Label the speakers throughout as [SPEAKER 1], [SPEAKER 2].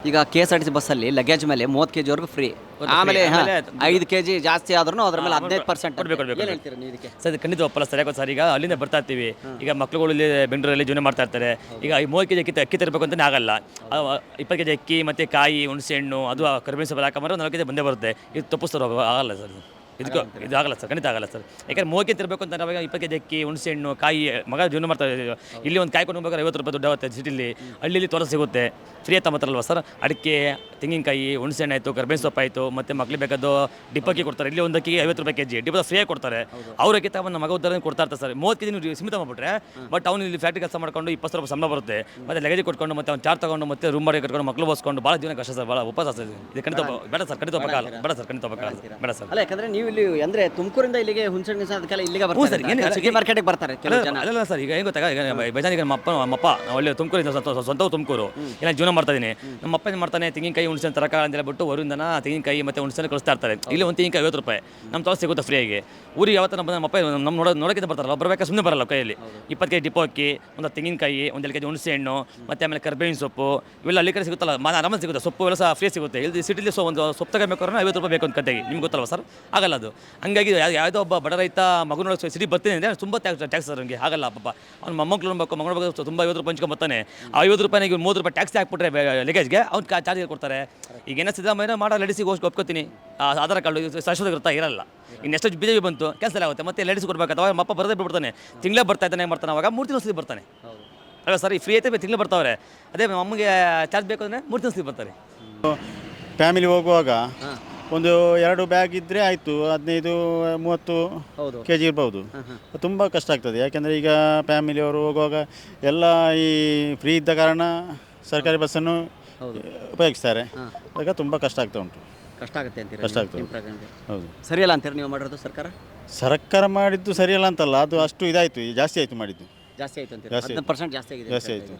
[SPEAKER 1] ಈಗ KSRTC ಬಸ್ಸಲ್ಲಿ luggage ಮೇಲೆ 30 kg ವರೆಗೂ ಫ್ರೀ, ಆಮೇಲೆ 5 kg ಜಾಸ್ತಿ ಆದ್ರೂ ಅದ್ರ ಮೇಲೆ 15%
[SPEAKER 2] ಕೊಡ್ಬೇಕು.
[SPEAKER 1] ಏನು ಹೇಳ್ತೀರಾ ನೀವು ಇದಕ್ಕೆ?
[SPEAKER 2] ಸರ್ ಖಂಡಿತ ಒಪ್ಪಲ್ಲ ಸರ್. ಯಾಕೆ ಸರ್, ಈಗ ಅಲ್ಲಿಂದ ಬರ್ತಾ ಇರ್ತೀವಿ, ಈಗ ಮಕ್ಳುಗಳು ಇಲ್ಲಿ ಬೆಂಗಳೂರಲ್ಲಿ ಜೀವನ ಮಾಡ್ತಾ ಇರ್ತಾರೆ. ಈಗ 30 kg ಅಕ್ಕಿ ತರಬೇಕು ಅಂತಲೇ ಆಗಲ್ಲ. 20 kg ಅಕ್ಕಿ ಮತ್ತು ಕಾಯಿ, ಹುಣಸೆ ಹಣ್ಣು, ಅದು ಕರಿಬೇವು ಸೊಪ್ಪು ಹಾಕೊಂಬಂದ್ರೆ 4 kg ಬಂದೇ ಬರುತ್ತೆ. ಇದು ತಪ್ಪಿಸ್ತಾರೆ, ಆಗಲ್ಲ ಸರ್. ಇದು ಆಗಲ್ಲ ಸರ್, ಖಂಡಿತ ಆಗಲ್ಲ ಸರ್. ಯಾಕಂದ್ರೆ 30 kg ತರಬೇಕು ಅಂತ ನಾವಾಗ 20 kg ಅಕ್ಕಿ, ಹುಣಸೆ ಹಣ್ಣು, ಕಾಯಿ, ಮಗ ಜೀವನ ಮಾಡ್ತಾರೆ. ಇಲ್ಲಿ ಒಂದು ಕಾಯಿ ಕೊಂಡು ಹೋಗ್ಬೇಕಾದ್ರೆ 50 ರೂಪಾಯಿ ದುಡ್ಡು ಆಗುತ್ತೆ ಸಿಟಿಲಿ. ಹಳ್ಳಿಲಿ ತೋರ ಸಿಗುತ್ತೆ, ಫ್ರೀ ತಮ್ಮತ್ರಲ್ವ ಸರ್. ಅಡಿಕೆ, ತೆಂಗಿನಕಾಯಿ, ಹುಣಸೆ ಹಣ್ಣು ಆಯಿತು, ಕರ್ಬೇವಿನ ಸೊಪ್ಪು ಆಯಿತು, ಮತ್ತು ಮಕ್ಳಿಗೆ ಬೇಕಾದ ಡಿಪ್ಪಕ್ಕಿ ಕೊಡ್ತಾರೆ. ಇಲ್ಲಿ ಒಂದು ಅಕ್ಕಿಗೆ 50 ರೂಪಾಯಿ kg ಡಿಪ್ಪ ಫ್ರೀಯಾಗಿ ಕೊಡ್ತಾರೆ. ಅವ್ರ ಅಕ್ಕಿ ತಗೊಂಡು ನಮ್ಮ ಮಗ ಉದ್ದಾರ ಕೊಡ್ತಾ ಇರ್ತಾರೆ ಸರ್. 30 kg ನೀವು ಸೀಮಿತ ಮಾಡಿಬಿಟ್ರೆ, ಬಟ್ ಅವ್ನು ಇಲ್ಲಿ ಫ್ಯಾಕ್ಟ್ರಿ ಕೆಲಸ ಮಾಡ್ಕೊಂಡು 20 ರೂಪಾಯಿ ಸಂಬಳ ಬರುತ್ತೆ. ಮತ್ತು ಲಗೇಜ್ ಕೊಟ್ಕೊಂಡು ಮತ್ತೆ ಅವ್ನು ಚಾರ್ಜ್ ತಗೊಂಡು ಮತ್ತೆ ರೂಮ್ ಮಾಡಿ ಕಟ್ಕೊಂಡು ಮಕ್ಳು ಬೋಸ್ಕೊಂಡು ಭಾಳ ಜೀವನ ಕಷ್ಟ ಸರ್, ಭಾಳ ಉಪವಾಸ ಸರ್. ಇದು ಖಂಡಿತ ಬೇಡ ಸರ್, ಖಂಡಿತ ಬೇಡ ಸರ್, ಖಂಡಿತ ಬೇಡ ಸರ್.
[SPEAKER 1] ಅಲ್ಲ, ಯಾಕಂದ್ರೆ ನೀವು ಇಲ್ಲಿ ಅಂದ್ರೆ ತುಮಕೂರಿಂದ ಇಲ್ಲಿಗೆ ಹುಣಸೆ ಅದಕ್ಕೆಲ್ಲ ಇಲ್ಲಿಗೆ ಬರ್ತಾರೆ, ಮಾರ್ಕೆಟಿಗೆ ಬರ್ತಾರೆ ಕೆಲವು ಜನ.
[SPEAKER 2] ಅಲ್ಲ ಸರ್, ಈಗ ಏನು ಗೊತ್ತಾ, ಬೇಜಾನಿಗೆ ನಮ್ಮಪ್ಪ ಒಳ್ಳೆ ತುಮಕೂರಿಂದ ಸ್ವಂತ ತುಮಕೂರು ಇಲ್ಲ ಜೀವನ ಮಾಡ್ತಾ ಇದ್ದೀನಿ. ನಮ್ಮಪ್ಪ ಏನು ಮಾಡ್ತಾನೆ, ತೆಂಗಿನಕಾಯಿ ಹುಣಸೆ ತರಕ ಅಂತ ಹೇಳ್ಬಿಟ್ಟು ಹೊರಗಿಂದ ತೆಂಗಿನಕಾಯಿ ಮತ್ತು ಹುಣಸೆ ಕಳಿಸ್ತಾ ಇರ್ತಾರೆ. ಇಲ್ಲಿ ಒಂದು ತೆಂಗಿನಕಾಯಿ 50 ರೂಪಾಯಿ ನಮ್ಮ ತೋಟ ಸಿಗುತ್ತೆ ಫ್ರೀಯಾಗಿ. ಊರಿಗೆ ಯಾವತ್ತ ನಮ್ಮಪ್ಪ ನಮ್ಮ ನೋಡೋಕ್ಕಿಂತ ಬರ್ತಾರಲ್ಲ, ಬರಬೇಕಾ ಸುಮ್ಮನೆ ಬರಲ್ಲ ಕೈಯಲ್ಲಿ. 20 kg ಡಿಪೋ ಅಕ್ಕಿ, ಒಂದು ತೆಂಗಿನಕಾಯಿ, 1 kg ಹುಣಸೆ ಹಣ್ಣು, ಮತ್ತು ಆಮೇಲೆ ಕರ್ಬೇವಿನ ಸೊಪ್ಪು ಇವೆಲ್ಲ ಅಲ್ಲಿ ಕಡೆ ಸಿಗುತ್ತಲ್ಲ, ಆರಾಮಾಗಿ ಸಿಗುತ್ತೆ. ಸೊಪ್ಪು ಎಲ್ಲ ಸಹ ಫ್ರೀ ಸಿಗುತ್ತೆ. ಇಲ್ಲಿ ಸಿಟಿಲಿ ಒಂದು ಸೊಪ್ಪು ತಗೋಬೇಕಾದ್ರೆ 50 ರೂಪಾಯಿ ಬೇಕು ಅಂತ ಕತೆಗೆ, ನಿಮ್ಗೆ ಗೊತ್ತಲ್ವ ಸರ್, ಆಗಲ್ಲ ಅದು. ಹಂಗಾಗಿ ಯಾವುದೋ ಒಬ್ಬ ಬಡ ರೈತ ಮಗು ನೋಡೋ ಸಿಟಿ ಬರ್ತೀನಿ ಅಂದರೆ ತುಂಬ ಟ್ಯಾಕ್ಸ್ ಸರ್. ಹಂಗೆ ಆಗಲ್ಲ ಪಾಪ. ಅವ್ನು ಮೊಮ್ಮಕ್ಳು ನೋಡ್ಬೇಕು, ಮಗನ ಬಗ್ಗೆ ತುಂಬ 50 ರೂಪಾಯಿ ಹಂಚ್ಕೊಂಡು ಬರ್ತಾನೆ. ಆ 50 ರೂಪಾಯಿಗೆ 30 ರೂಪಾಯಿ ಟ್ಯಾಕ್ಸ್ ಹಾಕ್ಬಿಟ್ರೆ ಲಗೇಜ್ಗೆ ಅವ್ನು ಚಾರ್ಜ್ ಕೊಡ್ತಾರೆ. ಈಗ ಏನೋ ಸಿದ್ದರಾಮಯ್ಯ ಮಾಡೋ ಲೇಡೀಸಿಗೆ ಒಪ್ಕೋತೀನಿ, ಆಧಾರ್ ಕಾರ್ಡು ಶಾಶ್ವತ ಇರ್ತಾ ಇರಲ್ಲ. ಇನ್ನೆಷ್ಟು BJP ಬಂತು ಕೆಲಸ ಆಗುತ್ತೆ, ಮತ್ತೆ ಲೇಡೀಸ್ ಕೊಡ್ಬೇಕಾಗ್ತವೆ. ಅಪ್ಪ ಬರದೇ ಬಿಡ್ತಾನೆ, ತಿಂಗಳೇ ಬರ್ತಾ ಇದ್ದಾನೆ ಮಾಡ್ತಾನೆ. ಅವಾಗ 3 ತಿಂಗಳು ಬರ್ತಾನೆ ಅಲ್ಲ ಸರ್. ಈ ಫ್ರೀ ಐತೆ ತಿಂಗಳು ಬರ್ತಾವ್ರೆ. ಅದೇ ಅಮ್ಮಗೆ ಚಾರ್ಜ್ ಬೇಕು ಅಂದರೆ 3 ತಿಂಗಳು ಬರ್ತಾರೆ.
[SPEAKER 3] ಫ್ಯಾಮಿಲಿ ಹೋಗುವಾಗ ಒಂದು 2 ಬ್ಯಾಗ್ ಇದ್ದರೆ ಆಯಿತು, 15-30 kg ಇರ್ಬೋದು. ತುಂಬ ಕಷ್ಟ ಆಗ್ತದೆ. ಯಾಕೆಂದರೆ ಈಗ ಫ್ಯಾಮಿಲಿಯವರು ಹೋಗುವಾಗ ಎಲ್ಲ ಈ ಫ್ರೀ ಇದ್ದ ಕಾರಣ ಸರ್ಕಾರಿ ಬಸ್ಸನ್ನು ಉಪಯೋಗಿಸ್ತಾರೆ. ಆಗ ತುಂಬ ಕಷ್ಟ ಆಗ್ತಾ ಉಂಟು.
[SPEAKER 1] ಕಷ್ಟ ಆಗುತ್ತೆ ಅಂತ
[SPEAKER 3] ಕಷ್ಟ ಆಗ್ತದೆ. ಹೌದು,
[SPEAKER 1] ಸರಿಯಲ್ಲ ಅಂತೀರ ನೀವು ಮಾಡಿರೋದು
[SPEAKER 3] ಸರ್ಕಾರ ಮಾಡಿದ್ದು ಸರಿಯಲ್ಲ ಅಂತಲ್ಲ, ಅದು ಅಷ್ಟು ಇದಾಯಿತು, ಜಾಸ್ತಿ ಆಯಿತು ಮಾಡಿದ್ದು.
[SPEAKER 1] ಜಾಸ್ತಿ ಆಯಿತು ಅಂತೀರ, 15% ಜಾಸ್ತಿ ಆಗಿದೆ.
[SPEAKER 3] ಜಾಸ್ತಿ ಆಯಿತು.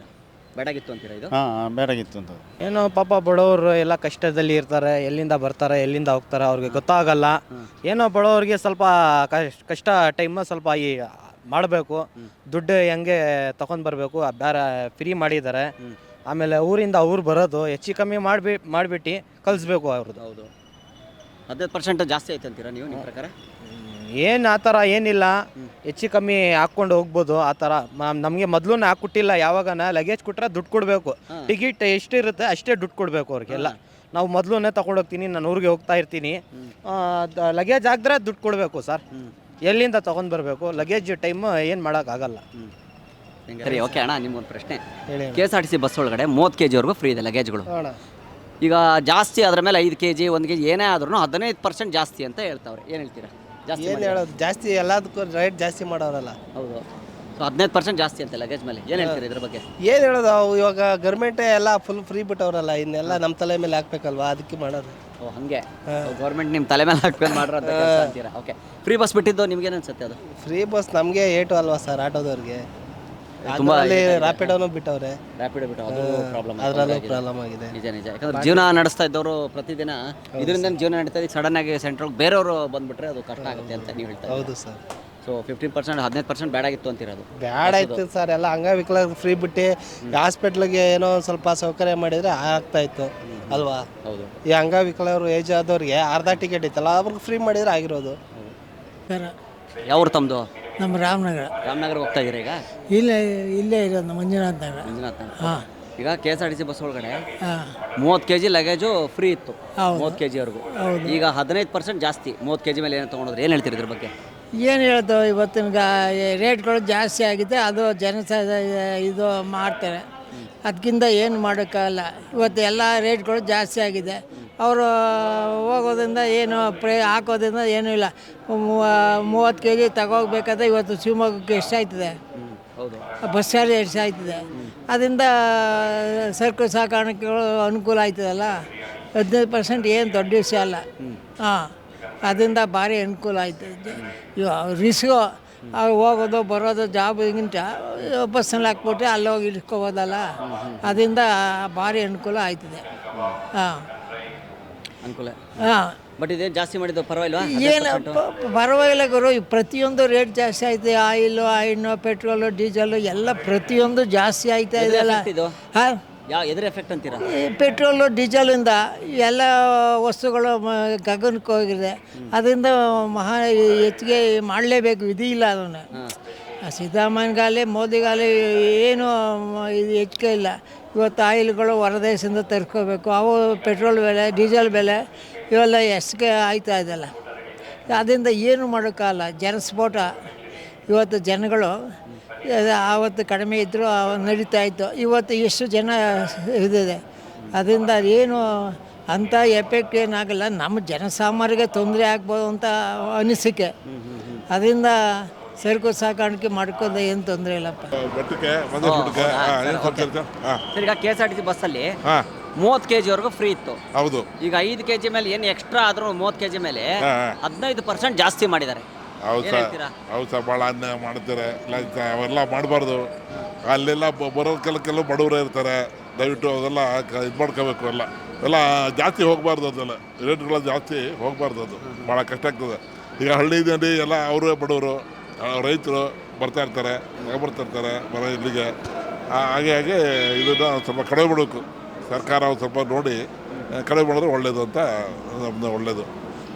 [SPEAKER 1] ಬೇಡಾಗಿತ್ತು ಅಂತೀರಾ ಇದು?
[SPEAKER 3] ಬೇಡಾಗಿತ್ತು ಅಂತ.
[SPEAKER 4] ಏನೋ ಪಾಪ ಬಡವರು ಎಲ್ಲ ಕಷ್ಟದಲ್ಲಿ ಇರ್ತಾರೆ, ಎಲ್ಲಿಂದ ಬರ್ತಾರೆ ಎಲ್ಲಿಂದ ಹೋಗ್ತಾರೆ ಅವ್ರಿಗೆ ಗೊತ್ತಾಗಲ್ಲ. ಏನೋ ಬಡವರಿಗೆ ಸ್ವಲ್ಪ ಕಷ್ಟ ಟೈಮ್ ಸ್ವಲ್ಪ ಈ ಮಾಡಬೇಕು, ದುಡ್ಡು ಹೆಂಗೆ ತಗೊಂಡು ಬರಬೇಕು, ಬೇರೆ ಫ್ರೀ ಮಾಡಿದ್ದಾರೆ. ಆಮೇಲೆ ಊರಿಂದ ಅವ್ರು ಬರೋದು ಹೆಚ್ಚು ಕಮ್ಮಿ ಮಾಡಿಬಿಟ್ಟು ಕಳಿಸ್ಬೇಕು ಅವ್ರದ್ದು.
[SPEAKER 1] ಹೌದು, 15% ಜಾಸ್ತಿ ಆಯ್ತು ಅಂತೀರಾ ನೀವು ನಿಮ್ಮ ಪ್ರಕಾರ?
[SPEAKER 4] ಏನು ಆ ಥರ ಏನಿಲ್ಲ, ಹೆಚ್ಚು ಕಮ್ಮಿ ಹಾಕ್ಕೊಂಡು ಹೋಗ್ಬೋದು. ಆ ಥರ ನಮಗೆ ಮೊದಲು ಹಾಕ್ಕೊಟ್ಟಿಲ್ಲ. ಯಾವಾಗನ ಲಗೇಜ್ ಕೊಟ್ಟರೆ ದುಡ್ಡು ಕೊಡಬೇಕು. ಟಿಕೆಟ್ ಎಷ್ಟಿರುತ್ತೆ ಅಷ್ಟೇ ದುಡ್ಡು ಕೊಡಬೇಕು ಅವ್ರಿಗೆಲ್ಲ. ನಾವು ಮೊದಲು ತೊಗೊಂಡೋಗ್ತೀನಿ, ನಾನು ಊರಿಗೆ ಹೋಗ್ತಾ ಇರ್ತೀನಿ, ಲಗೇಜ್ ಹಾಕಿದ್ರೆ ದುಡ್ಡು ಕೊಡಬೇಕು ಸರ್. ಎಲ್ಲಿಂದ ತೊಗೊಂಡು ಬರಬೇಕು, ಲಗೇಜ್ ಟೈಮ್ ಏನು ಮಾಡೋಕ್ಕಾಗಲ್ಲ.
[SPEAKER 1] ಸರಿ, ಓಕೆ ಅಣ್ಣ, ನಿಮ್ಗೊಂದು ಪ್ರಶ್ನೆ. KSRTC ಬಸ್ ಒಳಗಡೆ 30 kg ವರೆಗೂ ಫ್ರೀ ಇದೆ ಲಗೇಜ್ಗಳು. ಈಗ ಜಾಸ್ತಿ ಅದ್ರ ಮೇಲೆ 5 kg 1 kg ಏನೇ ಆದ್ರೂ 15% ಜಾಸ್ತಿ ಅಂತ ಹೇಳ್ತಾವ್ರೆ, ಏನು ಹೇಳ್ತೀರಾ?
[SPEAKER 4] ಏನು ಹೇಳೋದು, ಜಾಸ್ತಿ ಎಲ್ಲದಕ್ಕೂ ರೇಟ್ ಜಾಸ್ತಿ ಮಾಡೋರಲ್ಲ.
[SPEAKER 1] ಹೌದು, ಸೊ 15% ಜಾಸ್ತಿ ಅಂತ ಲಗೇಜ್ ಮೇಲೆ, ಏನು ಹೇಳ್ತೀರಾ ಇದ್ರ ಬಗ್ಗೆ?
[SPEAKER 4] ಏನು ಹೇಳೋದು, ಇವಾಗ ಗೌರ್ಮೆಂಟೇ ಎಲ್ಲ ಫುಲ್ ಫ್ರೀ ಬಿಟ್ಟವ್ರಲ್ಲ, ಇನ್ನೆಲ್ಲ ನಮ್ಮ ತಲೆ ಮೇಲೆ ಹಾಕ್ಬೇಕಲ್ವಾ, ಅದಕ್ಕೆ ಮಾಡೋದು.
[SPEAKER 1] ಓ ಹಂಗೆ, ಗೌರ್ಮೆಂಟ್ ನಿಮ್ಮ ತಲೆ ಮೇಲೆ ಹಾಕ್ಕೊಂಡು ಮಾಡ್ರೋ ಅಂತ ಕೆಲಸ ಅಂತೀರಾ? ಓಕೆ, ಫ್ರೀ ಬಸ್ ಬಿಟ್ಟಿದ್ದು ನಿಮ್ಗೇನು ಅನ್ಸುತ್ತೆ ಅದು?
[SPEAKER 4] ಫ್ರೀ ಬಸ್ ನಮಗೆ ಏಟು ಅಲ್ವಾ ಸರ್ ಆಟೋದವ್ರಿಗೆ.
[SPEAKER 1] ತುಂಬಾ
[SPEAKER 4] ರ್ಯಾಪಿಡೋನು ಬಿಟ್ಟವ್ರೆ,
[SPEAKER 1] ರ್ಯಾಪಿಡ್ ಬಿಟ್ಟು ಅದು ಪ್ರಾಬ್ಲಮ್,
[SPEAKER 4] ಅದರಲ್ಲೂ ಪ್ರಾಬ್ಲಮ್ ಆಗಿದೆ.
[SPEAKER 1] ನಿಜ. ಯಾಕಂದ್ರೆ ಜೀವನ ನಡೆಸ್ತಾ ಇದ್ದವರು ಪ್ರತಿದಿನ ಇದರಿಂದ ಜೀವನ ನಡೀತಾ ಇದ್ದು, ಸಡನ್ ಆಗಿ ಸೆಂಟ್ರಲ್ ಬೇರೆಯವರು ಬಂದ್ಬಿಟ್ರೆ ಅದು ಕಷ್ಟ ಆಗುತ್ತೆ ಅಂತ ನೀವು ಹೇಳ್ತಾ?
[SPEAKER 4] ಹೌದು ಸರ್.
[SPEAKER 1] ಸೊ 15% 15% ಬೇಡಾಗಿತ್ತು ಅಂತಿರೋದು?
[SPEAKER 4] ಬ್ಯಾಡ ಇತ್ತು ಸರ್, ಎಲ್ಲ ಅಂಗವಿಕಲ ಫ್ರೀ ಬಿಟ್ಟು ಹಾಸ್ಪಿಟ್ಲಿಗೆ ಏನೋ ಸ್ವಲ್ಪ ಸೌಕರ್ಯ ಮಾಡಿದರೆ ಆಗ್ತಾ ಇತ್ತು ಅಲ್ವಾ?
[SPEAKER 1] ಹೌದು,
[SPEAKER 4] ಈ ಅಂಗವಿಕಲರು ಏಜ್ ಆದವ್ರಿಗೆ ಅರ್ಧ ಟಿಕೆಟ್ ಇತ್ತಲ್ಲ, ಅವ್ರಿಗೆ ಫ್ರೀ ಮಾಡಿದರೆ ಆಗಿರೋದು.
[SPEAKER 1] ಯಾವ್ರು ತಮ್ಮದು?
[SPEAKER 5] ನಮ್ಮ
[SPEAKER 1] ರಾಮನಗರ ಹೋಗ್ತಾ ಇದ್ದೀರಾ ಈಗ?
[SPEAKER 5] ಇಲ್ಲೇ ಇರೋದು ಮಂಜುನಾಥ್ ನಗರ.
[SPEAKER 1] ಹಾಂ, ಈಗ KSRTC ಬಸ್ ಒಳಗಡೆ 30 kg ಲಗೇಜು ಫ್ರೀ ಇತ್ತು, 30 kg ವರೆಗೂ. ಈಗ 15% ಜಾಸ್ತಿ 30 kg ಮೇಲೆ ಏನು ತೊಗೊಂಡ್ರೆ ಏನು ಹೇಳ್ತೀರಿ ಇದ್ರ ಬಗ್ಗೆ?
[SPEAKER 5] ಏನು ಹೇಳ್ತು, ಇವತ್ತಿನ ರೇಟ್ಗಳು ಜಾಸ್ತಿ ಆಗಿದೆ, ಅದು ಇದು ಮಾಡ್ತಾರೆ. ಅದಕ್ಕಿಂತ ಏನು ಮಾಡೋಕ್ಕಾಗಲ್ಲ. ಇವತ್ತು ಎಲ್ಲ ರೇಟ್ಗಳು ಜಾಸ್ತಿ ಆಗಿದೆ. ಅವರು ಹೋಗೋದ್ರಿಂದ ಏನು ಹಾಕೋದ್ರಿಂದ ಏನೂ ಇಲ್ಲ. 30 kg ತಗೋಗ್ಬೇಕಾದ್ರೆ ಇವತ್ತು ಶಿವಮೊಗ್ಗಕ್ಕೆ ಎಷ್ಟಾಯ್ತದೆ, ಬಸ್ ಚಾರ್ಜ್ ಎಷ್ಟಾಯ್ತದೆ. ಅದರಿಂದ ಸರಕು ಸಾಗಾಣಿಕೆಗಳು ಅನುಕೂಲ ಆಯ್ತದಲ್ಲ. 15% ಏನು ದೊಡ್ಡ ವಿಷಯ ಅಲ್ಲ. ಅದರಿಂದ ಭಾರಿ ಅನುಕೂಲ ಆಯ್ತದೆ. ರಿಸ್ಕು ಅವ್ರು ಹೋಗೋದು ಬರೋದು ಜಾಬ್ಗಿಂತ ಬಸ್ಸಲ್ಲಿ ಹಾಕ್ಬಿಟ್ರೆ ಅಲ್ಲಿ ಹೋಗಿ ಇಳಿಸ್ಕೋಬೋದಲ್ಲ. ಅದರಿಂದ ಭಾರಿ ಅನುಕೂಲ ಆಯ್ತದೆ.
[SPEAKER 1] ಅನುಕೂಲ. ಬಟ್ ಇದೇನು ಜಾಸ್ತಿ ಮಾಡಿದ್ದು ಪರವಾಗಿಲ್ವಾ?
[SPEAKER 5] ಏನು ಪರವಾಗಿಲ್ಲ ಗುರು, ಪ್ರತಿಯೊಂದು ರೇಟ್ ಜಾಸ್ತಿ ಆಯ್ತು. ಆಯಿಲು, ಪೆಟ್ರೋಲು, ಡೀಸೆಲು ಎಲ್ಲ ಪ್ರತಿಯೊಂದು ಜಾಸ್ತಿ ಆಯ್ತಾ ಇದೆಯಲ್ಲ.
[SPEAKER 1] ಎದುರು ಎಫೆಕ್ಟ್ ಅಂತೀರಾ?
[SPEAKER 5] ಈ ಪೆಟ್ರೋಲು ಡೀಸೆಲಿಂದ ಎಲ್ಲ ವಸ್ತುಗಳು ಗಗನಕ್ಕೆ ಹೋಗಿದೆ. ಅದರಿಂದ ಹೆಚ್ಚಿಗೆ ಮಾಡಲೇಬೇಕು, ವಿಧಿ ಇಲ್ಲ ಅದನ್ನು. ಸಿದ್ದರಾಮಯ್ಯಗಾಲಿ ಮೋದಿಗಾಲಿ ಏನು ಇದು ಹೆಚ್ಚಿಗೆ ಇಲ್ಲ. ಇವತ್ತು ಆಯಿಲ್ಗಳು ಹೊರದೇಶದಿಂದ ತರಿಸ್ಕೋಬೇಕು, ಅವು ಪೆಟ್ರೋಲ್ ಬೆಲೆ ಡೀಸೆಲ್ ಬೆಲೆ ಇವೆಲ್ಲ ಹೆಚ್ಚಿಗೆ ಆಯ್ತಾ ಇದೆಯಲ್ಲ, ಅದರಿಂದ ಏನು ಮಾಡೋಕ್ಕಾಗಲ್ಲ. ಜನಸ್ಫೋಟ. ಇವತ್ತು ಜನಗಳು ಆವತ್ತು ಕಡಿಮೆ ಇದ್ದರೂ ನಡೀತಾ ಇತ್ತು, ಇವತ್ತು ಎಷ್ಟು ಜನ ಇದಿದೆ. ಅದರಿಂದ ಏನು ಅಂಥ ಎಫೆಕ್ಟ್ ಏನಾಗಲ್ಲ, ನಮ್ಮ ಜನಸಾಮಾನ್ಯರಿಗೆ ತೊಂದರೆ ಆಗ್ಬೋದು ಅಂತ ಅನಿಸಿಕೆ. ಅದರಿಂದ ಸರಕು ಸಾಕಾಣಿಕೆ ಮಾಡ್ಕೊಂಡ್ರೆ ಏನು ತೊಂದರೆ ಇಲ್ಲಪ್ಪ.
[SPEAKER 1] ಸರ್, ಈಗ KSRTC ಬಸ್ಸಲ್ಲಿ 30 kg ವರೆಗೂ ಫ್ರೀ ಇತ್ತು.
[SPEAKER 6] ಹೌದು.
[SPEAKER 1] ಈಗ 5 kg ಮೇಲೆ ಏನು ಎಕ್ಸ್ಟ್ರಾ ಆದ್ರೂ 30 kg ಮೇಲೆ 15% ಜಾಸ್ತಿ ಮಾಡಿದ್ದಾರೆ.
[SPEAKER 6] ಹೌದು ಸರ್, ಭಾಳ ಅನ್ಯಾಯ ಮಾಡ್ತಾರೆ. ಅವೆಲ್ಲ ಮಾಡಬಾರ್ದು. ಅಲ್ಲೆಲ್ಲ ಬರೋ ಕೆಲವು ಬಡವರು ಇರ್ತಾರೆ. ದಯವಿಟ್ಟು ಅದೆಲ್ಲ ಇದು ಮಾಡ್ಕೋಬೇಕು. ಎಲ್ಲ ಜಾಸ್ತಿ ಹೋಗಬಾರ್ದು, ಅದೆಲ್ಲ ರೇಟ್ಗಳ ಜಾಸ್ತಿ ಹೋಗಬಾರ್ದು. ಅದು ಭಾಳ ಕಷ್ಟ ಆಗ್ತದೆ. ಈಗ ಹಳ್ಳಿದಲ್ಲಿ ಎಲ್ಲ ಅವರೇ ಬಡವರು, ರೈತರು ಬರ್ತಾ ಇರ್ತಾರೆ, ಬರೋ ಇಲ್ಲಿಗೆ. ಹಾಗೆ ಇದನ್ನು ಸ್ವಲ್ಪ ಕಡಿಮೆ ಮಾಡಬೇಕು. ಸರ್ಕಾರ ಸ್ವಲ್ಪ ನೋಡಿ ಕಡಿಮೆ ಮಾಡಿದ್ರೆ ಒಳ್ಳೇದು ಅಂತ ನಮ್ಮದು ಒಳ್ಳೇದು.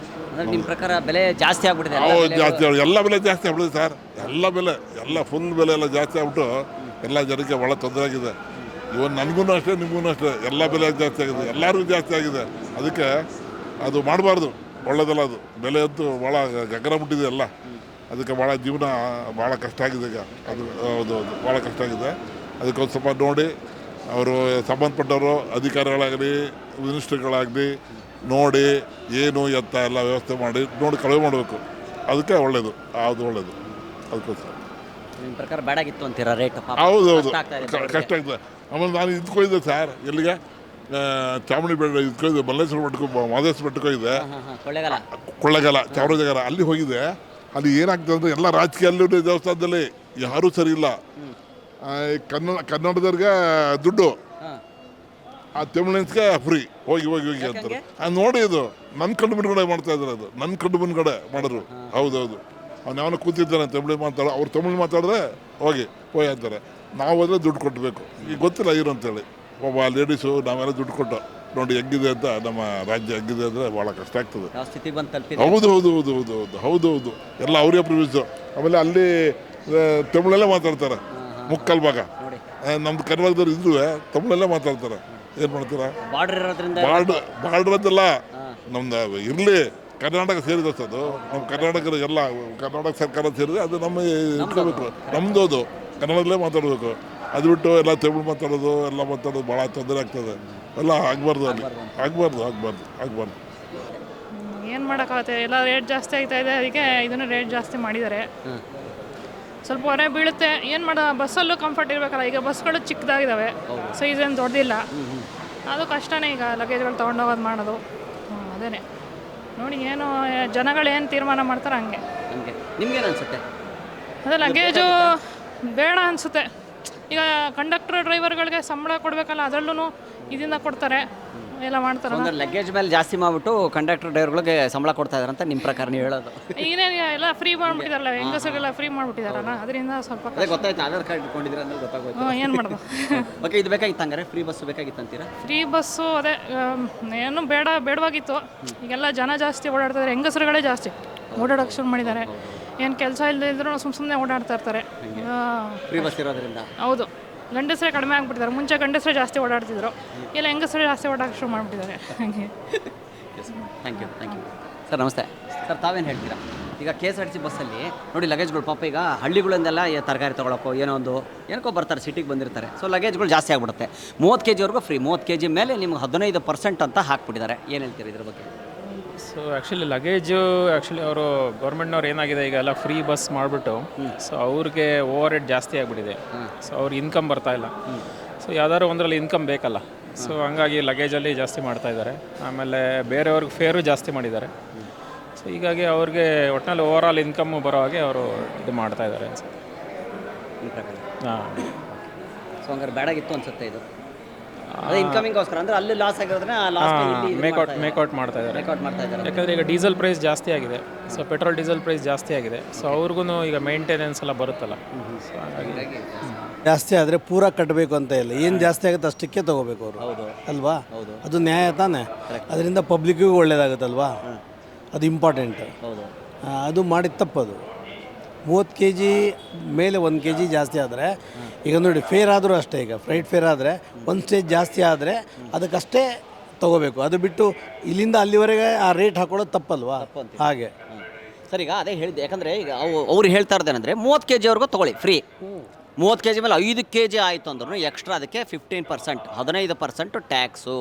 [SPEAKER 1] ನಿಮ್ಮ ಪ್ರಕಾರ ಬೆಲೆ ಜಾಸ್ತಿ ಆಗ್ಬಿಟ್ಟಿದೆ?
[SPEAKER 6] ಜಾಸ್ತಿ ಎಲ್ಲ ಬೆಲೆ ಜಾಸ್ತಿ ಆಗ್ಬಿಟ್ಟಿದೆ ಸರ್. ಎಲ್ಲ ಫುಲ್ ಬೆಲೆ ಎಲ್ಲ ಜಾಸ್ತಿ ಆಗ್ಬಿಟ್ಟು ಎಲ್ಲ ಜನಕ್ಕೆ ಭಾಳ ತೊಂದರೆ ಆಗಿದೆ. ಇವನ್ ನನಗೂ ಅಷ್ಟೇ, ನಿಮಗೂ ಅಷ್ಟೇ, ಎಲ್ಲ ಬೆಲೆ ಜಾಸ್ತಿ ಆಗಿದೆ, ಎಲ್ಲರಿಗೂ ಜಾಸ್ತಿ ಆಗಿದೆ. ಅದಕ್ಕೆ ಅದು ಮಾಡಬಾರ್ದು, ಒಳ್ಳೇದಲ್ಲ ಅದು. ಬೆಲೆ ಅಂತೂ ಭಾಳ ಗಗನ ಮುಟ್ಟಿದೆ ಎಲ್ಲ. ಅದಕ್ಕೆ ಭಾಳ ಜೀವನ ಭಾಳ ಕಷ್ಟ ಆಗಿದೆ ಈಗ. ಅದು ಹೌದು, ಭಾಳ ಕಷ್ಟ ಆಗಿದೆ. ಅದಕ್ಕೊಂದು ಸ್ವಲ್ಪ ನೋಡಿ, ಅವರು ಸಂಬಂಧಪಟ್ಟವರು ಅಧಿಕಾರಿಗಳಾಗಲಿ ಮಿನಿಸ್ಟ್ರಿಗಳಾಗಲಿ ನೋಡಿ ಏನು ಎತ್ತ ಎಲ್ಲ ವ್ಯವಸ್ಥೆ ಮಾಡಿ ನೋಡಿ ಕಡಿಮೆ ಮಾಡಬೇಕು. ಅದಕ್ಕೆ ಒಳ್ಳೇದು, ಅದು ಒಳ್ಳೇದು. ಅದಕ್ಕೋಸ್ಕರ
[SPEAKER 1] ನಿಮ್ಮ ಪ್ರಕಾರ ಬೇಡಾಗಿತ್ತು ಅಂತೀರಾ ರೇಟ್?
[SPEAKER 6] ಹೌದು, ಕಷ್ಟ ಆಗ್ತದೆ. ಆಮೇಲೆ ನಾನು ಇದಕ್ಕೋಯ್ದೆ ಸರ್, ಎಲ್ಲಿಗೆ ಚಾಮುಂಡಿ ಬೆಟ್ಟ ಇದಕ್ಕೋಯ್ದೆ, ಮಲ್ಲೇಶ್ವರ ಬೆಟ್ಟಕ್ಕೂ ಮಹದೇಶ್ವರ ಬೆಟ್ಟಕ್ಕೂ ಇದೆ, ಕೊಳ್ಳೇಗಾಲ ಚಾಮರಾಜನಗರ. ಅಲ್ಲಿ ಹೋಗಿದೆ. ಅಲ್ಲಿ ಏನಾಗ್ತದೆ ಅಂದರೆ ಎಲ್ಲ ರಾಜಕೀಯ ದೇವಸ್ಥಾನದಲ್ಲಿ ಯಾರೂ ಸರಿ ಇಲ್ಲ. ಕನ್ನಡದವ್ರಿಗೆ ದುಡ್ಡು, ಆ ತಮಿಳಿನ್ಸ್ಗೆ ಫ್ರೀ. ಹೋಗಿ ಅಂತಾರೆ. ನೋಡಿ, ಇದು ನನ್ನ ಕಣ್ಣು ಮುಂದ್ಗಡೆ ಮಾಡ್ತಾ ಇದ್ದಾರೆ. ಅದು ನನ್ನ ಕಣ್ಣು ಮುಂದ್ಗಡೆ ಮಾಡೋರು. ಹೌದೌದು. ಅವ್ನು ಯಾವನ ಕೂತಿದ್ದಾನೆ ತಮಿಳು ಮಾತಾಡೋ, ಅವ್ರು ತಮಿಳು ಮಾತಾಡಿದ್ರೆ ಹೋಗಿ ಅಂತಾರೆ. ನಾವು ಹೋದ್ರೆ ದುಡ್ಡು ಕೊಟ್ಟಬೇಕು. ಈಗ ಗೊತ್ತಿಲ್ಲ ಏನು ಅಂತೇಳಿ ಒಬ್ಬ ಲೇಡೀಸು ನಾವೆಲ್ಲ ದುಡ್ಡು ಕೊಟ್ಟು ನೋಡಿ ಹೆಂಗಿದೆ ಅಂತ, ನಮ್ಮ ರಾಜ್ಯ ಹೆಂಗಿದೆ ಅಂದರೆ ಭಾಳ ಕಷ್ಟ ಆಗ್ತದೆ. ಹೌದು. ಎಲ್ಲ ಅವರೇ ಪ್ರಿವಿಸು. ಆಮೇಲೆ ಅಲ್ಲಿ ತಮಿಳಲ್ಲೇ ಮಾತಾಡ್ತಾರೆ ಮುಕ್ಕಲ್ ಭಾಗ. ನಮ್ದು ಕರ್ನಾಟಕದವ್ರು ಇದ್ರೂ ತಮಿಳಲ್ಲೇ ಮಾತಾಡ್ತಾರೆ. ಏನು ಮಾಡ್ತೀರಾ? ಬಾರ್ಡ್ರ್ ಅಂತಲ್ಲ, ನಮ್ದು ಇರಲಿ, ಕರ್ನಾಟಕ ಸೇರಿದ ಅದು. ನಮ್ಮ ಕರ್ನಾಟಕ ಸರ್ಕಾರ ಸೇರಿದೆ, ಅದು ನಮ್ಮ ಇಟ್ಕೋಬೇಕು. ನಮ್ಮದು ಅದು ಕನ್ನಡದಲ್ಲೇ ಮಾತಾಡಬೇಕು. ಅದು ಬಿಟ್ಟು ಎಲ್ಲ ತಮಿಳು ಮಾತಾಡೋದು ಭಾಳ ತೊಂದರೆ ಆಗ್ತದೆ. ಎಲ್ಲ ಆಗಬಾರ್ದು, ಅಲ್ಲಿ ಆಗಬಾರ್ದು.
[SPEAKER 7] ಏನು ಮಾಡೋಕ್ಕಾಗುತ್ತೆ, ಎಲ್ಲ ರೇಟ್ ಜಾಸ್ತಿ ಆಗ್ತಾ ಇದೆ. ಅದಕ್ಕೆ ಇದನ್ನು ರೇಟ್ ಜಾಸ್ತಿ ಮಾಡಿದ್ದಾರೆ. ಸ್ವಲ್ಪ ಹೊರೆ ಬೀಳುತ್ತೆ. ಏನು ಮಾಡೋ, ಬಸ್ಸಲ್ಲೂ ಕಂಫರ್ಟ್ ಇರಬೇಕಲ್ಲ. ಈಗ ಬಸ್ಗಳು ಚಿಕ್ಕದಾಗಿದ್ದಾವೆ, ಸೈಜ್ ಏನು ದೊಡ್ಡದಿಲ್ಲ. ಅದು ಕಷ್ಟನೇ ಈಗ ಲಗೇಜ್ಗಳು ತೊಗೊಂಡೋಗೋದು ಮಾಡೋದು. ಅದೇ ನೋಡಿ, ಏನು ಜನಗಳು ಏನು ತೀರ್ಮಾನ ಮಾಡ್ತಾರೆ ಹಂಗೆ.
[SPEAKER 1] ನಿಮ್ಗೇನು ಅನ್ಸುತ್ತೆ?
[SPEAKER 7] ಅದೇ ಲಗೇಜು ಬೇಡ ಅನಿಸುತ್ತೆ. ಈಗ ಕಂಡಕ್ಟರ್ ಡ್ರೈವರ್ಗಳಿಗೆ ಸಂಬಳ ಕೊಡಬೇಕಲ್ಲ, ಅದರಲ್ಲೂ ಇದರಿಂದ ಕೊಡ್ತಾರೆ, ಎಲ್ಲ ಮಾಡ್ತಾರೆ.
[SPEAKER 1] ಲಗೇಜ್ ಮೇಲೆ ಜಾಸ್ತಿ ಮಾಡಿಬಿಟ್ಟು ಕಂಡಕ್ಟರ್ ಡ್ರೈವರ್ಗಳಿಗೆ ಸಂಬಳ ಕೊಡ್ತಾ ಇದಾರೆ ಅಂತ ನಿಮ್ಮ ಪ್ರಕಾರ ನೀವು ಹೇಳೋದು?
[SPEAKER 7] ಏನೇನು ಎಲ್ಲ ಫ್ರೀ ಮಾಡಿಬಿಟ್ಟಿದಾರಲ್ಲ, ಹೆಂಗಸರಿಗೆಲ್ಲ ಫ್ರೀ ಮಾಡಿಬಿಟ್ಟಿದಾರಲ್ಲ, ಅದರಿಂದ ಸ್ವಲ್ಪ
[SPEAKER 1] ಗೊತ್ತಾಯ್ತು. ಆಧಾರ್ ಕಾರ್ಡ್ ಇಟ್ಕೊಂಡಿದ್ರೆ ಅಂದ್ರೆ ಗೊತ್ತಾಗೋಯ್ತು.
[SPEAKER 7] ಏನು ಮಾಡೋದು?
[SPEAKER 1] ಓಕೆ, ಇದು ಬೇಕಾಗಿತ್ತು ಹಂಗಾರೆ? ಫ್ರೀ ಬಸ್ ಬೇಕಾಗಿತ್ತು ಅಂತೀರಾ?
[SPEAKER 7] ಫ್ರೀ ಬಸ್ಸು ಅದೇ ಏನು ಬೇಡವಾಗಿತ್ತು. ಈಗೆಲ್ಲ ಜನ ಜಾಸ್ತಿ ಓಡಾಡ್ತಿದ್ದಾರೆ, ಹೆಂಗಸರುಗಳೇ ಜಾಸ್ತಿ ಓಡಾಡೋಕೆ ಶುರು ಮಾಡಿದ್ದಾರೆ. ಏನು ಕೆಲಸ ಇಲ್ಲದೆ ಇದ್ರೂ ಸುಮ್ಮನೆ ಓಡಾಡ್ತಾ ಇರ್ತಾರೆ
[SPEAKER 1] ಫ್ರೀ ಬಸ್ ಇರೋದ್ರಿಂದ.
[SPEAKER 7] ಹೌದು, ಗಂಡಸರೇ ಕಡಿಮೆ ಆಗಿಬಿಟ್ಟಿದ್ದಾರೆ. ಮುಂಚೆ ಗಂಡಸರೇ ಜಾಸ್ತಿ ಓಡಾಡ್ತಿದ್ರು, ಇಲ್ಲ ಹೆಂಗಸರೇ ಜಾಸ್ತಿ ಓಡಾಡೋಕೆ ಶುರು ಮಾಡಿಬಿಟ್ಟಿದ್ದಾರೆ. ಹಾಗೆ.
[SPEAKER 1] Thank you sir. ನಮಸ್ತೆ ಸರ್, ತಾವೇನು ಹೇಳ್ತೀರಾ? ಈಗ KSRTC ಬಸ್ಸಲ್ಲಿ ನೋಡಿ, ಲಗೇಜ್ಗಳು ಪಾಪ ಈಗ ಹಳ್ಳಿಗಳಿಂದೆಲ್ಲ ತರಕಾರಿ ತೊಗೊಳಕ್ಕೋ ಏನಕ್ಕೋ ಬರ್ತಾರೆ, ಸಿಟಿಗೆ ಬಂದಿರ್ತಾರೆ. ಸೊ ಲಗೇಜ್ಗಳು ಜಾಸ್ತಿ ಆಗಿಬಿಡುತ್ತೆ. 30 kg ವರೆಗೂ ಫ್ರೀ. 30 kg ಮೇಲೆ ನಿಮ್ಗೆ 15% ಅಂತ ಹಾಕ್ಬಿಟ್ಟಿದ್ದಾರೆ. ಏನು ಹೇಳ್ತೀರಿ ಇದ್ರ ಬಗ್ಗೆ?
[SPEAKER 8] ಸೊ ಲಗೇಜು ಅವರು ಗೌರ್ಮೆಂಟ್ನವ್ರು ಏನಾಗಿದೆ, ಈಗ ಎಲ್ಲ ಫ್ರೀ ಬಸ್ ಮಾಡಿಬಿಟ್ಟು ಸೊ ಅವ್ರಿಗೆ ಓವರ್ ರೇಟ್ ಜಾಸ್ತಿ ಆಗಿಬಿಟ್ಟಿದೆ. ಸೊ ಅವ್ರಿಗೆ ಇನ್ಕಮ್ ಬರ್ತಾ ಇಲ್ಲ. ಸೊ ಯಾವ್ದಾದ್ರು ಒಂದರಲ್ಲಿ ಇನ್ಕಮ್ ಬೇಕಲ್ಲ. ಸೊ ಹಂಗಾಗಿ ಲಗೇಜಲ್ಲಿ ಜಾಸ್ತಿ ಮಾಡ್ತಾ ಇದ್ದಾರೆ. ಆಮೇಲೆ ಬೇರೆಯವ್ರಿಗೆ ಫೇರು ಜಾಸ್ತಿ ಮಾಡಿದ್ದಾರೆ. ಸೊ ಹೀಗಾಗಿ ಅವ್ರಿಗೆ ಒಟ್ಟಿನಲ್ಲಿ ಓವರ್ ಆಲ್ ಇನ್ಕಮ್ಮು ಬರೋ ಹಾಗೆ ಅವರು ಇದು ಮಾಡ್ತಾ ಇದ್ದಾರೆ ಅನ್ಸುತ್ತೆ.
[SPEAKER 1] ಸೊ ಹಂಗಾರೆ ಬೇಡಾಗಿತ್ತು ಅನ್ಸುತ್ತೆ ಇದು? ಅದೇ ಇನ್ಕಮಿಂಗ್ಗೋಸ್ಕರ ಅಂದರೆ ಅಲ್ಲಿ ಲಾಸ್ ಆಗಿರೋದನ್ನ
[SPEAKER 8] ಮೇಕೌಟ್ ಮಾಡ್ತಾ ಇದ್ದಾರೆ.
[SPEAKER 1] ಮೇಕೌಟ್ ಮಾಡ್ತಾ ಇದ್ದಾರೆ.
[SPEAKER 8] ಯಾಕಂದರೆ ಈಗ ಡೀಸೆಲ್ ಪ್ರೈಸ್ ಜಾಸ್ತಿ ಆಗಿದೆ. ಸೊ ಪೆಟ್ರೋಲ್ ಡೀಸೆಲ್ ಪ್ರೈಸ್ ಜಾಸ್ತಿ ಆಗಿದೆ. ಸೊ ಅವ್ರಿಗೂ ಈಗ ಮೇಂಟೆನೆನ್ಸ್ ಎಲ್ಲ ಬರುತ್ತಲ್ಲ. ಸೊ ಹಾಗಾಗಿ
[SPEAKER 9] ಜಾಸ್ತಿ ಆದರೆ ಪೂರ ಕಟ್ಟಬೇಕು ಅಂತ ಇಲ್ಲ, ಏನು ಜಾಸ್ತಿ ಆಗುತ್ತೆ ಅಷ್ಟಕ್ಕೆ ತಗೋಬೇಕು ಅವರು, ಅಲ್ವಾ? ಅದು ನ್ಯಾಯ ತಾನೆ. ಅದರಿಂದ ಪಬ್ಲಿಕ್ಕಿಗೂ ಒಳ್ಳೇದಾಗುತ್ತಲ್ವಾ, ಅದು ಇಂಪಾರ್ಟೆಂಟ್. ಅದು ಮಾಡಿದ ತಪ್ಪದು. 30 kg ಮೇಲೆ 1 kg ಜಾಸ್ತಿ ಆದರೆ, ಈಗ ನೋಡಿ ಫೇರ್ ಆದರೂ ಅಷ್ಟೇ, ಈಗ ಫ್ಲೈಟ್ ಫೇರ್ ಆದರೆ ಒಂದು ಸ್ಟೇಜ್ ಜಾಸ್ತಿ ಆದರೆ ಅದಕ್ಕಷ್ಟೇ ತಗೋಬೇಕು. ಅದು ಬಿಟ್ಟು ಇಲ್ಲಿಂದ ಅಲ್ಲಿವರೆಗೆ ಆ ರೇಟ್ ಹಾಕೊಳ್ಳೋದು ತಪ್ಪಲ್ವಾ? ಹಾಗೆ
[SPEAKER 1] ಸರ್, ಈಗ ಅದೇ ಹೇಳಿದ್ದೆ. ಯಾಕಂದರೆ ಈಗ ಅವ್ರು ಹೇಳ್ತಾ ಇರೋದೇನೆಂದರೆ 30 kgವರೆಗೂ ತೊಗೊಳ್ಳಿ ಫ್ರೀ. 30 kg ಮೇಲೆ 5 kg ಆಯಿತು ಅಂದ್ರೂ ಎಕ್ಸ್ಟ್ರಾ ಅದಕ್ಕೆ 15%, 15% ಟ್ಯಾಕ್ಸು.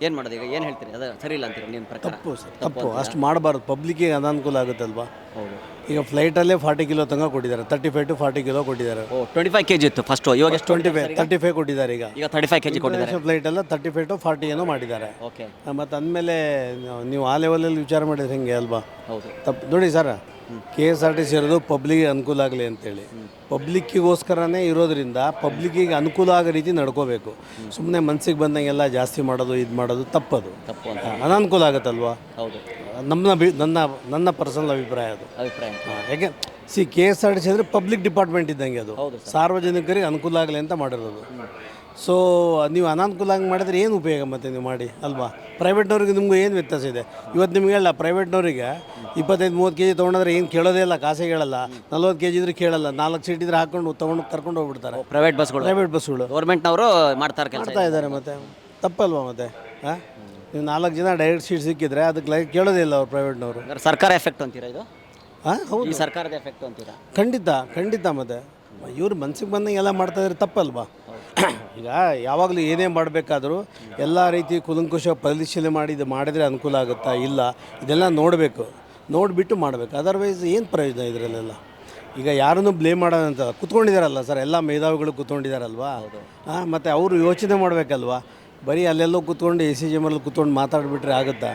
[SPEAKER 1] ಏನು ಮಾಡೋದು ಈಗ? ಏನು ಹೇಳ್ತೀರಿ? ಅದು ಸರಿ ಇಲ್ಲ ಅಂತೀರಿ ನಿಮ್ಮ ಪ್ರಕಾರ?
[SPEAKER 9] ತಪ್ಪು ಸರ್, ತಪ್ಪು. ಅಷ್ಟು ಮಾಡಬಾರ್ದು. ಪಬ್ಲಿಕ್ಕಿಗೆ ಅನಾನುಕೂಲ ಆಗುತ್ತಲ್ವಾ?
[SPEAKER 1] ಹೌದು.
[SPEAKER 9] ಈಗ ಫ್ಲೈಟಲ್ಲೇ 40 kg ತನಕ ಕೊಟ್ಟಿದ್ದಾರೆ, 35 to 40 kg ಕೊಟ್ಟಿದ್ದಾರೆ.
[SPEAKER 1] 25 kg ಇತ್ತು ಫಸ್ಟು, ಇವಾಗ ಎಷ್ಟು?
[SPEAKER 9] 35 ಕೊಟ್ಟಿದ್ದಾರೆ. ಈಗ
[SPEAKER 1] 35 kg ಕೊಟ್ಟಿದ್ದಾರೆ.
[SPEAKER 9] ಫ್ಲೈಟೆಲ್ಲ 35 to 40 ಏನೋ ಮಾಡಿದ್ದಾರೆ.
[SPEAKER 1] ಓಕೆ.
[SPEAKER 9] ಮತ್ತು ಅಂದಮೇಲೆ ನೀವು ಆ ಲೆವೆಲಲ್ಲಿ ವಿಚಾರ ಮಾಡಿದ್ರೆ ಹೆಂಗೆ ಅಲ್ವಾ?
[SPEAKER 1] ಹೌದು.
[SPEAKER 9] ತಪ್ಪು ನೋಡಿ ಸರ್, KSRTC ಇರೋದು ಪಬ್ಲಿಕ್ಗೆ ಅನುಕೂಲ ಆಗಲಿ ಅಂತೇಳಿ, ಪಬ್ಲಿಕ್ಕಿಗೋಸ್ಕರನೇ ಇರೋದ್ರಿಂದ ಪಬ್ಲಿಕ್ಕಿಗೆ ಅನುಕೂಲ ಆಗೋ ರೀತಿ ನಡ್ಕೋಬೇಕು. ಸುಮ್ಮನೆ ಮನಸ್ಸಿಗೆ ಬಂದಂಗೆಲ್ಲ ಜಾಸ್ತಿ ಮಾಡೋದು, ಇದು ಮಾಡೋದು ತಪ್ಪದು. ಅನಾನುಕೂಲ ಆಗುತ್ತಲ್ವಾ?
[SPEAKER 1] ಹೌದು.
[SPEAKER 9] ನನ್ನ ಪರ್ಸನಲ್ ಅಭಿಪ್ರಾಯ ಅದು.
[SPEAKER 1] ಅಭಿಪ್ರಾಯ.
[SPEAKER 9] ಯಾಕೆ KSRTC ಅಂದರೆ ಪಬ್ಲಿಕ್ ಡಿಪಾರ್ಟ್ಮೆಂಟ್ ಇದ್ದಂಗೆ, ಅದು ಸಾರ್ವಜನಿಕರಿಗೆ ಅನುಕೂಲ ಆಗಲಿ ಅಂತ ಮಾಡಿರೋದು. ಸೊ ನೀವು ಅನಾನುಕೂಲ ಆಗಿ ಮಾಡಿದ್ರೆ ಏನು ಉಪಯೋಗ ಮತ್ತೆ ನೀವು ಮಾಡಿ, ಅಲ್ವಾ? ಪ್ರೈವೇಟ್ನವ್ರಿಗೆ ನಿಮಗೂ ಏನು ವ್ಯತ್ಯಾಸ ಇದೆ? ಇವತ್ತು ನಿಮ್ಗೆ ಹೇಳಲ್ಲ, ಪ್ರೈವೇಟ್ನವ್ರಿಗೆ 25-30 kg ತೊಗೊಂಡ್ರೆ ಏನು ಕೇಳೋದೇ ಇಲ್ಲ, ಕಾಸೇ ಕೇಳಲ್ಲ. 40 kg ಇದ್ರೆ ಕೇಳಲ್ಲ, 4 ಸೀಟ್ ಇದ್ರೆ ಹಾಕೊಂಡು ಕರ್ಕೊಂಡು ಹೋಗ್ಬಿಡ್ತಾರೆ.
[SPEAKER 1] ಪ್ರೈವೇಟ್ ಬಸ್ಗಳು ಗೌರ್ಮೆಂಟ್ನವರು ಮಾಡ್ತಾ
[SPEAKER 9] ಇದ್ದಾರೆ. ಮತ್ತೆ ತಪ್ಪಲ್ವಾ? ಮತ್ತೆ ಹಾಂ, ನೀವು 4 ಜನ ಡೈರೆಕ್ಟ್ ಸೀಟ್ ಸಿಕ್ಕಿದ್ರೆ ಅದಕ್ಕೆ ಕೇಳೋದೇ ಇಲ್ಲ ಅವ್ರು ಪ್ರೈವೇಟ್ನವರು.
[SPEAKER 1] ಸರ್ಕಾರ ಎಫೆಕ್ಟ್ ಅಂತೀರಾ ಇದು?
[SPEAKER 9] ಹಾಂ, ಹೌದು.
[SPEAKER 1] ಈ ಸರ್ಕಾರದ ಎಫೆಕ್ಟ್ ಅಂತೀರಾ?
[SPEAKER 9] ಖಂಡಿತ. ಮತ್ತೆ ಇವ್ರು ಮನ್ಸಿಗೆ ಬಂದಂಗೆ ಎಲ್ಲ ಮಾಡ್ತಾಯಿದ್ರೆ ತಪ್ಪಲ್ವಾ? ಈಗ ಯಾವಾಗಲೂ ಏನೇ ಮಾಡಬೇಕಾದ್ರೂ ಎಲ್ಲ ರೀತಿ ಕೂಲಂಕುಷ ಪರಿಶೀಲನೆ ಮಾಡಿ ಇದು ಮಾಡಿದರೆ ಅನುಕೂಲ ಆಗುತ್ತಾ ಇಲ್ಲ, ಇದೆಲ್ಲ ನೋಡಿಬಿಟ್ಟು ಮಾಡಬೇಕು. ಅದರ್ವೈಸ್ ಏನು ಪ್ರಯೋಜನ ಇದರಲ್ಲೆಲ್ಲ? ಈಗ ಯಾರನ್ನೂ ಬ್ಲೇಮ್ ಮಾಡೋದಂತ ಕೂತ್ಕೊಂಡಿದ್ದಾರಲ್ಲ ಸರ್, ಎಲ್ಲ ಮೇಧಾವಿಗಳು ಕೂತ್ಕೊಂಡಿದ್ದಾರಲ್ವಾ? ಹಾಂ, ಮತ್ತು ಅವರು ಯೋಚನೆ ಮಾಡಬೇಕಲ್ವಾ? ಬರೀ ಅಲ್ಲೆಲ್ಲೋ ಕೂತ್ಕೊಂಡು ACGMಲ್ಲಿ ಕೂತ್ಕೊಂಡು ಮಾತಾಡಿಬಿಟ್ರೆ ಆಗುತ್ತಾ?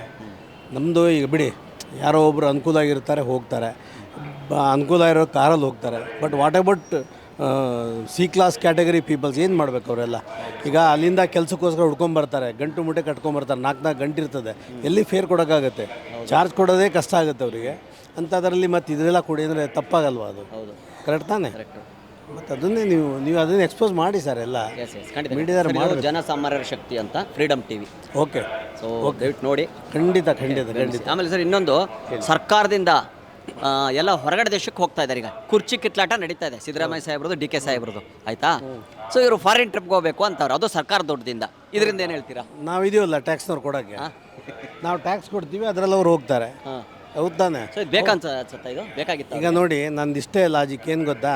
[SPEAKER 9] ನಮ್ಮದು ಈಗ ಬಿಡಿ, ಯಾರೋ ಒಬ್ಬರು ಅನುಕೂಲ ಆಗಿರ್ತಾರೆ, ಹೋಗ್ತಾರೆ, ಅನುಕೂಲ ಇರೋ ಕಾರಲ್ಲಿ ಹೋಗ್ತಾರೆ. But what about C class category peoples ಏನು ಮಾಡಬೇಕು ಅವರೆಲ್ಲ? ಈಗ ಅಲ್ಲಿಂದ ಕೆಲಸಕ್ಕೋಸ್ಕರ ಹುಡ್ಕೊಂಬರ್ತಾರೆ, ಗಂಟು ಮುಟ್ಟೆ ಕಟ್ಕೊಂಬರ್ತಾರೆ, 4 ಗಂಟೆ ಇರ್ತದೆ, ಎಲ್ಲಿ ಫೇರ್ ಕೊಡೋಕ್ಕಾಗುತ್ತೆ? ಚಾರ್ಜ್ ಕೊಡೋದೇ ಕಷ್ಟ ಆಗುತ್ತೆ ಅವರಿಗೆ. ಅಂಥದ್ರಲ್ಲಿ ಮತ್ತು ಇದೆಲ್ಲ ಕೊಡಿ ಅಂದರೆ ತಪ್ಪಾಗಲ್ವಾ? ಅದು ಕರೆಕ್ಟ್ ತಾನೇ? ಮತ್ತು ಅದನ್ನೇ ನೀವು ಅದನ್ನು ಎಕ್ಸ್ಪೋಸ್ ಮಾಡಿ ಸರ್, ಎಲ್ಲ ಮೀಡಿಯಾದವ್ರು ಮಾಡಿ.
[SPEAKER 1] ಜನಸಾಮಾನ್ಯರ ಶಕ್ತಿ ಅಂತ ಫ್ರೀಡಮ್ ಟಿವಿ.
[SPEAKER 9] ಓಕೆ.
[SPEAKER 1] ಸೊ ದಯವಿಟ್ಟು ನೋಡಿ.
[SPEAKER 9] ಖಂಡಿತ.
[SPEAKER 1] ಆಮೇಲೆ ಸರ್, ಇನ್ನೊಂದು, ಸರ್ಕಾರದಿಂದ ಎಲ್ಲ ಹೊರಗಡೆ ದೇಶಕ್ಕೆ ಹೋಗ್ತಾ ಇದ್ದಾರೆ. ಈಗ ಕುರ್ಚಿ ಕಿತ್ಲಾಟ ನಡೀತಾ ಇದೆ, ಸಿದ್ದರಾಮಯ್ಯ ಸಾಹೇಬ್ರದ್ದು, DK ಸಾಹೇಬ್ರದ್ದು, ಆಯಿತಾ? ಸೊ ಇವರು ಫಾರಿನ್ ಟ್ರಿಪ್ಗೆ ಹೋಗಬೇಕು ಅಂತಾರೆ, ಅದು ಸರ್ಕಾರ ದುಡ್ಡಿಂದ. ಇದರಿಂದ ಏನು ಹೇಳ್ತೀರಾ?
[SPEAKER 9] ನಾವಿದೀವಲ್ಲ ಟ್ಯಾಕ್ಸ್ನವ್ರು ಕೊಡೋಕ್ಕೆ, ನಾವು ಟ್ಯಾಕ್ಸ್ ಕೊಡ್ತೀವಿ, ಅದರಲ್ಲಿ ಅವ್ರು ಹೋಗ್ತಾರೆ. ಹೌದು ತಾನೆ?
[SPEAKER 1] ಸೊ ಇದು ಬೇಕನ್ಸುತ್ತಾ? ಇದು ಬೇಕಾಗಿತ್ತು.
[SPEAKER 9] ಈಗ ನೋಡಿ, ನಂದು ಇಷ್ಟೇ ಲಾಜಿಕ್ ಏನು ಗೊತ್ತಾ?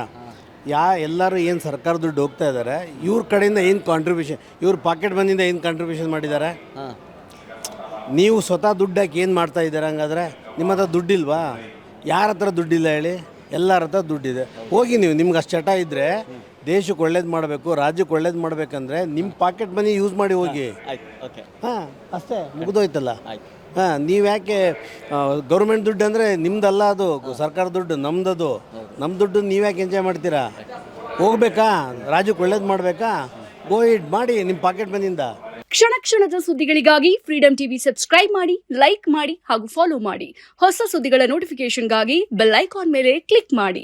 [SPEAKER 9] ಎಲ್ಲರೂ ಏನು ಸರ್ಕಾರ ದುಡ್ಡು ಹೋಗ್ತಾ ಇದ್ದಾರೆ, ಇವ್ರ ಕಡೆಯಿಂದ ಏನು ಕಾಂಟ್ರಿಬ್ಯೂಷನ್, ಇವ್ರ ಪಾಕೆಟ್ ಮನಿಯಿಂದ ಏನು ಕಾಂಟ್ರಿಬ್ಯೂಷನ್ ಮಾಡಿದ್ದಾರೆ? ನೀವು ಸ್ವತಃ ದುಡ್ಡು ಹಾಕಿ ಏನು ಮಾಡ್ತಾ ಇದ್ದಾರೆ? ಹಂಗಾದ್ರೆ ನಿಮ್ಮ ಹತ್ರ ದುಡ್ಡಿಲ್ವಾ? ಯಾರ ಹತ್ರ ದುಡ್ಡಿಲ್ಲ ಹೇಳಿ? ಎಲ್ಲರ ಹತ್ರ ದುಡ್ಡಿದೆ. ಹೋಗಿ ನೀವು, ನಿಮ್ಗೆ ಅಷ್ಟು ಚಟ ಇದ್ದರೆ, ದೇಶಕ್ಕೆ ಒಳ್ಳೇದು ಮಾಡಬೇಕು, ರಾಜ್ಯಕ್ಕೆ ಒಳ್ಳೇದು ಮಾಡಬೇಕಂದ್ರೆ ನಿಮ್ಮ ಪಾಕೆಟ್ ಮನಿ ಯೂಸ್ ಮಾಡಿ ಹೋಗಿ. ಹಾಂ, ಅಷ್ಟೇ, ಮುಗಿದೋಯ್ತಲ್ಲ. ಹಾಂ, ನೀವು ಯಾಕೆ ಗೌರ್ಮೆಂಟ್ ದುಡ್ಡು ಅಂದರೆ ನಿಮ್ದಲ್ಲ, ಅದು ಸರ್ಕಾರ ದುಡ್ಡು, ನಮ್ದದು. ನಮ್ಮ ದುಡ್ಡು ನೀವು ಯಾಕೆ ಎಂಜಾಯ್ ಮಾಡ್ತೀರಾ? ಹೋಗ್ಬೇಕಾ? ರಾಜ್ಯಕ್ಕೆ ಒಳ್ಳೇದು ಮಾಡಬೇಕಾ? ಗೋ ಇಟ್ ಮಾಡಿ ನಿಮ್ಮ ಪಾಕೆಟ್ ಮನಿಯಿಂದ.
[SPEAKER 10] ಕ್ಷಣದ ಸುದ್ದಿಗಳಿಗಾಗಿ ಫ್ರೀಡಮ್ ಟಿವಿ ಸಬ್ಸ್ಕ್ರೈಬ್ ಮಾಡಿ, ಲೈಕ್ ಮಾಡಿ ಹಾಗೂ ಫಾಲೋ ಮಾಡಿ. ಹೊಸ ಸುದ್ದಿಗಳ ನೋಟಿಫಿಕೇಶನ್ಗಾಗಿ ಬೆಲ್ ಐಕಾನ್ ಮೇಲೆ ಕ್ಲಿಕ್ ಮಾಡಿ.